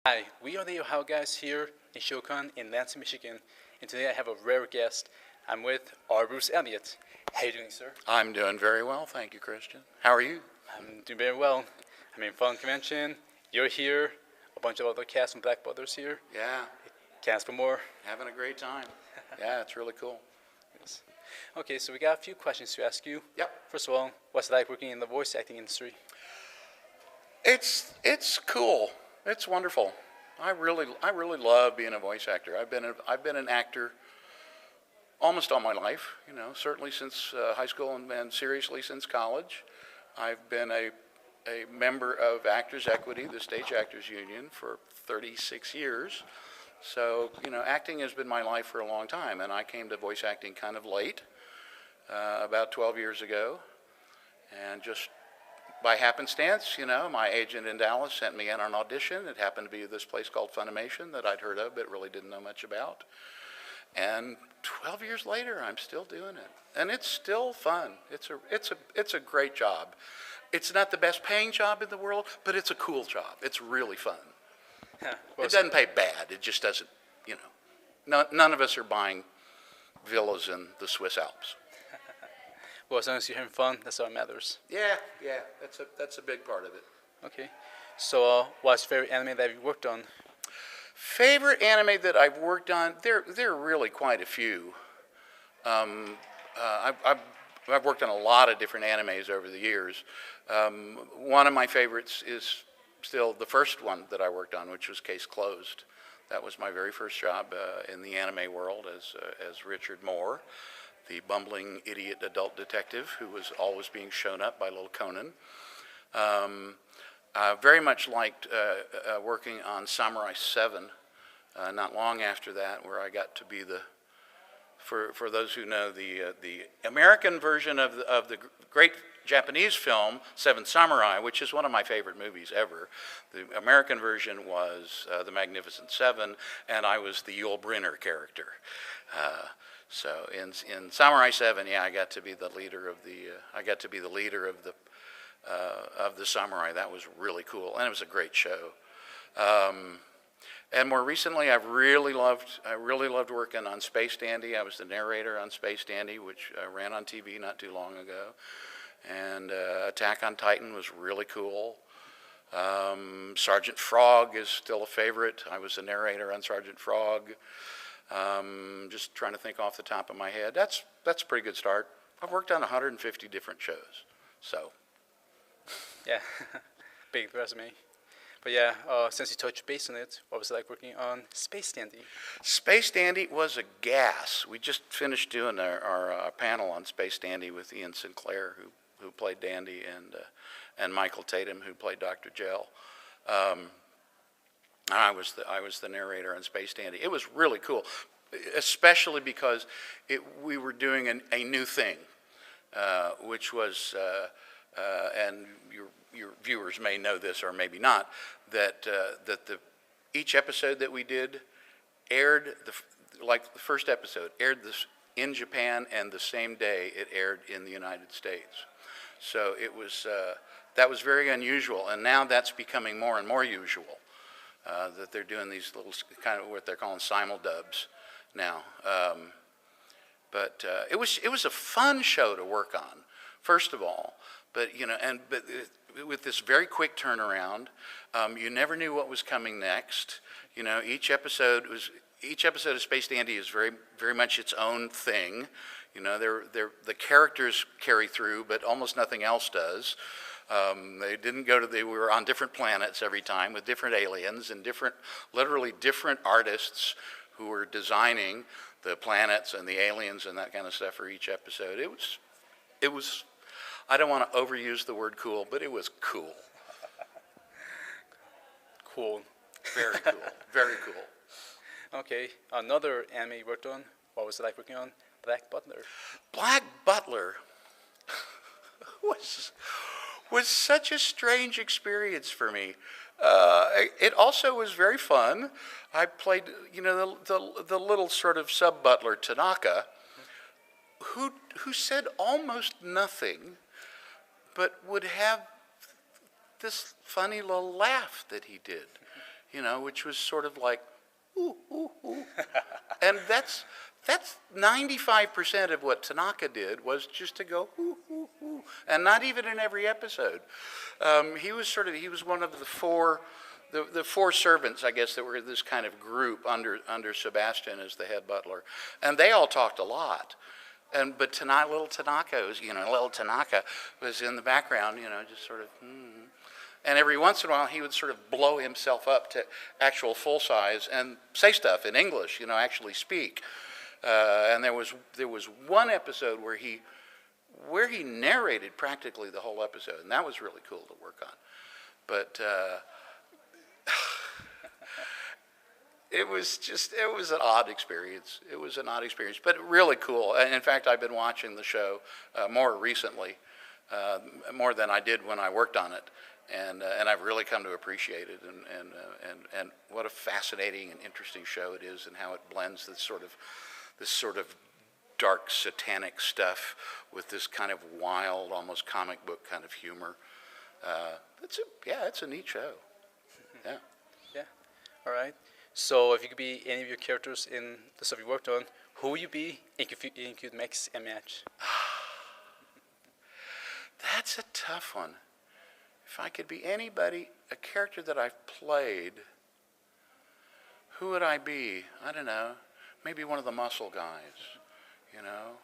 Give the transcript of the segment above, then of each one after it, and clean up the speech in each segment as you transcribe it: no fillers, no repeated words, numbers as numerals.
Hi, we are the Ohio guys here in Shocon in Lansing, Michigan, and today I have a rare guest. I'm with our Bruce Elliott. How you doing, sir? I'm doing very well, thank you, Christian. How are you? I'm doing very well. I'm in fun convention. You're here. A bunch of other cast from Black Butlers here. Yeah, Can't ask for more. having a great time. Yeah, it's really cool. Yes. Okay, so we got a few questions to ask you. Yep. First of all, what's it like working in the voice acting industry? It's cool. It's wonderful. I really love being a voice actor. I've been an actor almost all my life. Certainly since high school and seriously since college. I've been a member of Actors Equity, the Stage Actors Union, for 36 years. So, acting has been my life for a long time, and I came to voice acting kind of late, about 12 years ago, and just by happenstance, my agent in Dallas sent me in an audition. It happened to be this place called Funimation that I'd heard of but really didn't know much about. And 12 years later, I'm still doing it, and it's still fun. It's a great job. It's not the best paying job in the world, but it's a cool job. It's really fun. Well, It doesn't pay bad. It just doesn't, none of us are buying villas in the Swiss Alps. well, as long as you're having fun, that's all that matters. Yeah, that's a big part of it. Okay. So, what's your favorite anime that you've worked on? Favorite anime that I've worked on? There are really quite a few. I've worked on a lot of different animes over the years. One of my favorites is still the first one that I worked on, which was Case Closed. That was my very first job in the anime world as Richard Moore, the bumbling idiot adult detective who was always being shown up by little Conan. I very much liked working on Samurai 7, not long after that, where I got to be for those who know, the American version of the great Japanese film, Seven Samurai, which is one of my favorite movies ever. The American version was The Magnificent Seven, and I was the Yul Brynner character. So in Samurai 7, yeah, I got to be the leader of the samurai. That was really cool, and it was a great show. And more recently, I really loved working on Space Dandy. I was the narrator on Space Dandy, which ran on TV not too long ago. And Attack on Titan was really cool. Sergeant Frog is still a favorite. I was the narrator on Sergeant Frog. Just trying to think off the top of my head. That's a pretty good start. I've worked on 150 different shows, so. Yeah, big resume. But yeah, since you touched base on it, what was it like working on Space Dandy? Space Dandy was a gas. We just finished doing our panel on Space Dandy with Ian Sinclair, who played Dandy, and Michael Tatum, who played Dr. Gel. I was the narrator on Space Dandy. It was really cool, especially because we were doing a new thing, which was, and your viewers may know this or maybe not, that each episode that we did aired, like the first episode, aired this in Japan, and the same day it aired in the United States. So that was very unusual, and now that's becoming more and more usual, that they're doing these little kind of what they're calling simuldubs now. But it was a fun show to work on, first of all. But with this very quick turnaround, you never knew what was coming next. Each episode of Space Dandy is very, very much its own thing. The characters carry through, but almost nothing else does. They were on different planets every time with different aliens and literally different artists who were designing the planets and the aliens and that kind of stuff for each episode. It was. I don't want to overuse the word cool, but it was cool. Cool. Very cool. Very cool. Okay, another anime you worked on. What was it like working on Black Butler? Black Butler was such a strange experience for me. It also was very fun. I played, the little sort of sub-butler Tanaka, who said almost nothing, but would have this funny little laugh that he did. you know, which was sort of like, ooh, ooh, ooh. And that's 95% of what Tanaka did, was just to go, ooh, ooh, ooh. And not even in every episode. He was one of the four servants, I guess, that were this kind of group under Sebastian as the head butler. And they all talked a lot. But little Tanaka was in the background, you know, just sort of, And every once in a while, he would sort of blow himself up to actual full size and say stuff in English, you know, actually speak. And there was one episode where he narrated practically the whole episode, and that was really cool to work on. But it was an odd experience. It was an odd experience, but really cool. And in fact, I've been watching the show more recently, more than I did when I worked on it. And I've really come to appreciate it, and what a fascinating and interesting show it is, and how it blends this sort of dark satanic stuff with this kind of wild, almost comic book kind of humor. It's a neat show. Yeah. Yeah. All right. So if you could be any of your characters in the stuff you worked on, who would you be? And you could mix and match. That's a tough one. If I could be anybody, a character that I've played, who would I be? I don't know. Maybe one of the muscle guys, you know.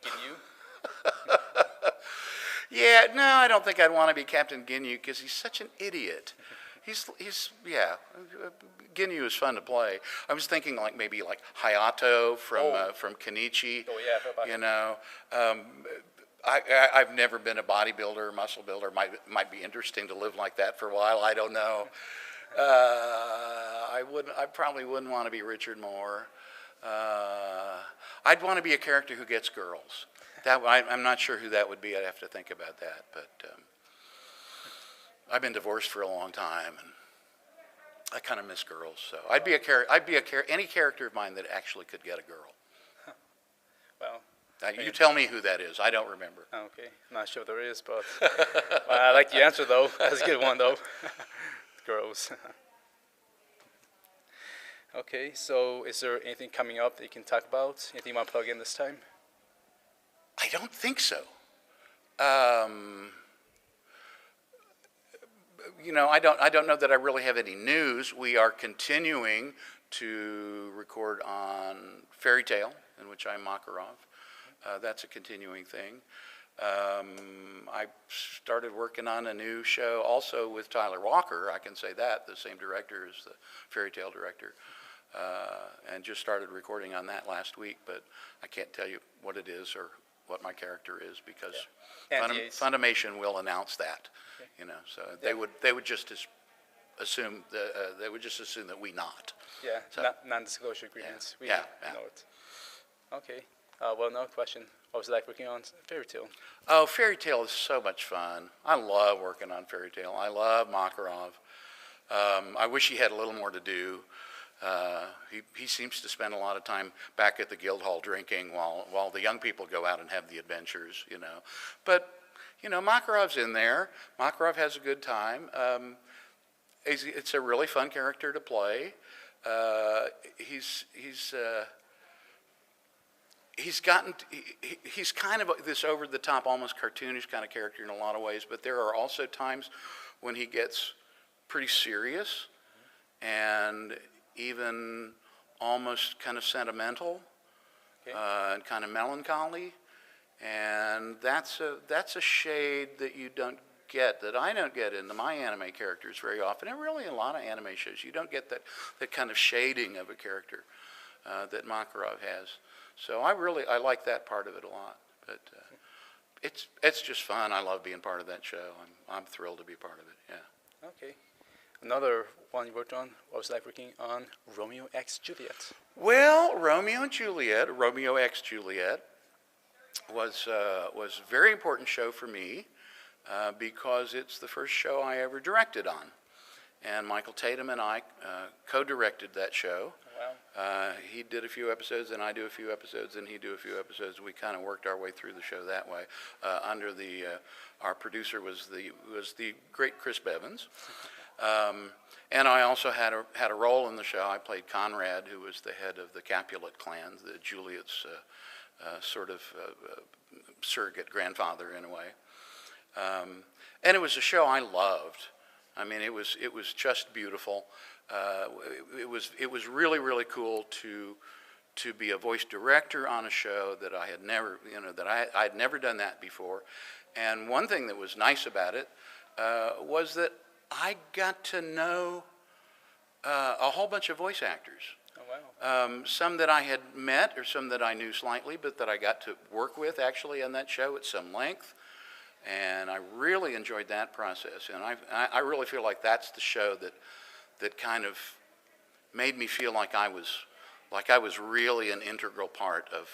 Ginyu? Yeah, no, I don't think I'd want to be Captain Ginyu because he's such an idiot. Ginyu is fun to play. I was thinking maybe like Hayato from Kenichi. Oh yeah, I forgot. You know. I've never been a bodybuilder, muscle builder. Might be interesting to live like that for a while. I don't know. I probably wouldn't want to be Richard Moore. I'd want to be a character who gets girls. I'm not sure who that would be. I'd have to think about that. But I've been divorced for a long time, and I kind of miss girls. So I'd be any character of mine that actually could get a girl. Well. You tell me who that is. I don't remember. Okay, I'm not sure there is, but I like the answer though. That's a good one though. Girls. Okay, so is there anything coming up that you can talk about? Anything you want to plug in this time? I don't think so. You know, I don't know that I really have any news. We are continuing to record on Fairy Tale, in which I'm Makarov. That's a continuing thing. I started working on a new show also with Tyler Walker. I can say that, the same director as the Fairy Tale director. And just started recording on that last week, but I can't tell you what it is or what my character is because Funimation will announce that. Okay. You know, so they would just assume that we not. Yeah, so, non-disclosure agreements. Yeah. We know it. Okay. Well, another question. What was it like working on Fairy Tale? Oh, Fairy Tale is so much fun. I love working on Fairy Tale. I love Makarov. I wish he had a little more to do. He seems to spend a lot of time back at the guild hall drinking while the young people go out and have the adventures, you know. But, you know, Makarov's in there. Makarov has a good time. It's a really fun character to play. He's kind of this over-the-top, almost cartoonish kind of character in a lot of ways, but there are also times when he gets pretty serious and even almost kind of sentimental, and kind of melancholy, and that's a shade that you don't get, that I don't get into my anime characters very often, and really in a lot of anime shows you don't get that kind of shading of a character that Makarov has. So I like that part of it a lot, but it's just fun. I love being part of that show. I'm thrilled to be part of it. Yeah. Okay. Another one you worked on, what was it like working on Romeo X Juliet? Well, Romeo X Juliet was a very important show for me because it's the first show I ever directed on. And Michael Tatum and I co-directed that show. Wow. He did a few episodes, and I do a few episodes, and he do a few episodes. We kind of worked our way through the show that way. Our producer was the great Chris Bevins. And I also had a role in the show. I played Conrad, who was the head of the Capulet clan, the Juliet's sort of surrogate grandfather in a way. And it was a show I loved. I mean, it was just beautiful. It was really, really cool to be a voice director on a show that I had never, I had never done that before. And one thing that was nice about it was that I got to know a whole bunch of voice actors. Oh, wow. Some that I had met or some that I knew slightly, but that I got to work with actually on that show at some length. And I really enjoyed that process. And I really feel like that's the show that kind of made me feel like I was really an integral part of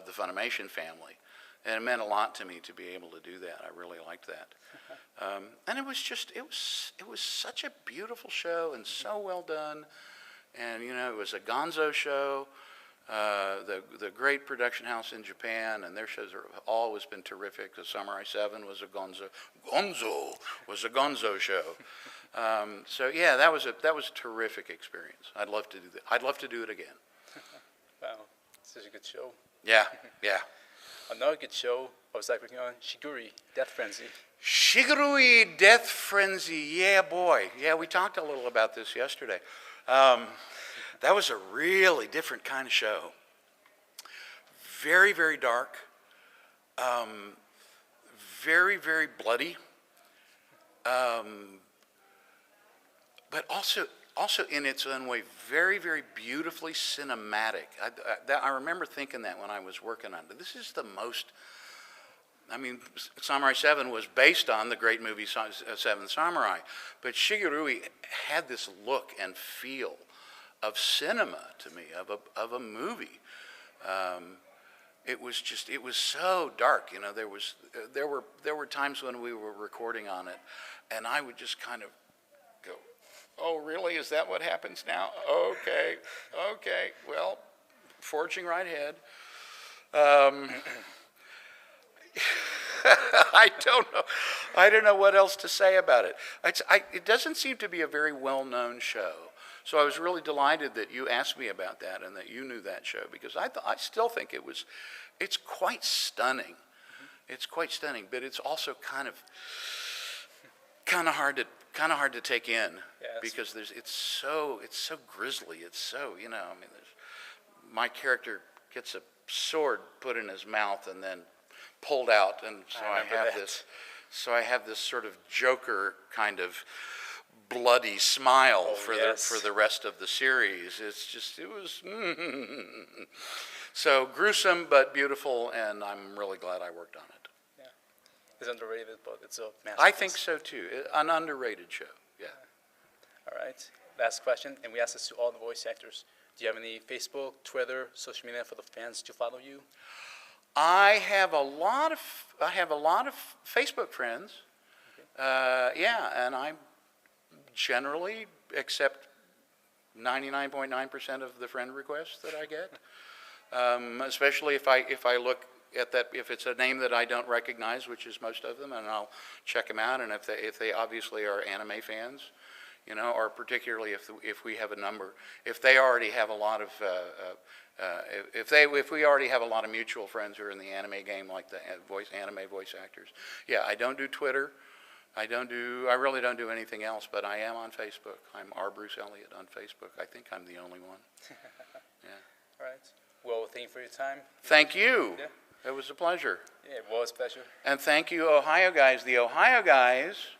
the Funimation family. And it meant a lot to me to be able to do that. I really liked that. And it was such a beautiful show and so well done. And, it was a gonzo show. The great production house in Japan, and their shows have always been terrific. The Samurai 7 was a gonzo show. So yeah, that was a terrific experience. I'd love to do that. I'd love to do it again. Wow, such a good show. Yeah, yeah. Another good show I was working on, Shiguri, Death Frenzy. Shigurui, Death Frenzy, yeah, boy. Yeah, we talked a little about this yesterday. That was a really different kind of show. Very, very dark. Very, very bloody. But also in its own way, very, very beautifully cinematic. I remember thinking that when I was working on it. This is the most, Samurai 7 was based on the great movie Seven Samurai, but Shigurui had this look and feel of cinema to me, of a movie. It was so dark. There were times when we were recording on it, and I would just kind of go, "Oh, really? Is that what happens now? Okay, well, forging right ahead." I don't know what else to say about it. It doesn't seem to be a very well-known show. So I was really delighted that you asked me about that and that you knew that show, because I still think it's quite stunning. Mm-hmm. It's quite stunning, but it's also kind of hard to take in. Yes. Because it's so grisly. It's so, my character gets a sword put in his mouth and then pulled out, and so I have this sort of Joker kind of bloody smile for the rest of the series. It was so gruesome but beautiful, and I'm really glad I worked on it. Yeah, it's underrated, but it's a masterpiece. I think so too. An underrated show. Yeah. All right. Last question, and we ask this to all the voice actors. Do you have any Facebook, Twitter, social media for the fans to follow you? I have a lot of Facebook friends. Okay. And I generally accept 99.9% of the friend requests that I get. Especially if I look at that, if it's a name that I don't recognize, which is most of them, and I'll check them out. And if they obviously are anime fans, or particularly if we have a number, if they already have a lot of if we already have a lot of mutual friends who are in the anime game, like the anime voice actors. Yeah, I don't do Twitter. I really don't do anything else, but I am on Facebook. I'm R. Bruce Elliott on Facebook. I think I'm the only one. Yeah. All right. Well, thank you for your time. Thank you. Yeah. It was a pleasure. Yeah, it was a pleasure. And thank you, Ohio guys. The Ohio guys,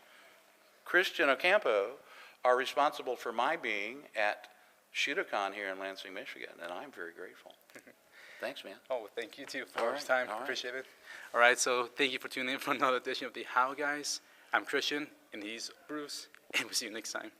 Christian Ocampo, are responsible for my being at Shootokan here in Lansing, Michigan, and I'm very grateful. Thanks, man. Oh, thank you too for your time. Appreciate it. All right, so thank you for tuning in for another edition of the How Guys. I'm Christian, and he's Bruce, and we'll see you next time.